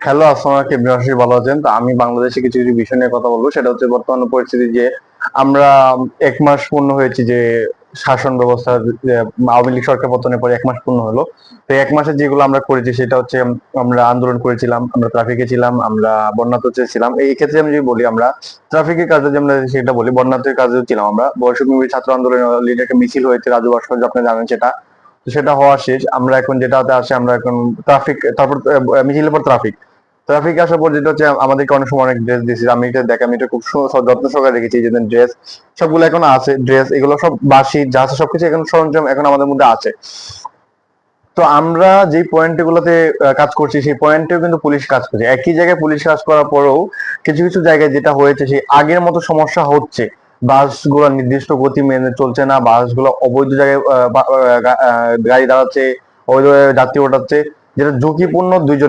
Hello, আসসালামু আলাইকুম। বিনাশী ভালো আছেন? তো আমি বাংলাদেশে কিছু কিছু বিষয় নিয়ে কথা বলবো। সেটা হচ্ছে বর্তমান পরিস্থিতি যে আমরা 1 মাস পূর্ণ হয়েছি যে শাসন ব্যবস্থা, যে আওয়ামী লীগ সরকার পতনের পরে 1 মাস পূর্ণ হলো। তো 1 মাসে যেগুলো আমরা করেছি সেটা হচ্ছে আমরা আন্দোলন করেছিলাম, আমরা ট্রাফিকে ছিলাম, আমরা বন্যাতে ছিলাম। এই ক্ষেত্রে আমি যদি বলি, আমরা ট্রাফিকের কাজে যে আমরা সেটা বলি, বন্যাতের কাজেও ছিলাম আমরা। বৈষম্য ছাত্র আন্দোলনের একটা মিছিল হয়েছে রাজু ভাস্কর্য, আপনি জানেন সেটা। তো সেটা হওয়া শেষ। আমরা এখন যেটাতে আসে, আমরা এখন ট্রাফিক, তারপর মিছিলের পর ট্রাফিক। ট্রাফিক আসার পর যেটা হচ্ছে, আমাদেরকে অনেক সময় অনেক ড্রেস দিয়েছে। আমি এটা দেখ, আমি এটা খুব যত্ন সহকারে রেখেছি। এই যে ড্রেস সবগুলো এখন আছে, ড্রেস এগুলো সব বাসি যা আছে সবকিছু এখন সরঞ্জাম এখন আমাদের মধ্যে আছে। তো আমরা যে পয়েন্ট গুলোতে কাজ করছি, সেই পয়েন্টেও কিন্তু পুলিশ কাজ করছে। একই জায়গায় পুলিশ কাজ করার পরেও কিছু কিছু জায়গায় যেটা হয়েছে, সেই আগের মতো সমস্যা হচ্ছে। বাসগুলো নির্দিষ্ট গতি মেনে চলছে না, বাসগুলো অবৈধ জায়গায় গাড়ি দাঁড়াচ্ছে, অবৈধ যাত্রী ওঠাচ্ছে, যেটা ঝুঁকিপূর্ণ। দুইজন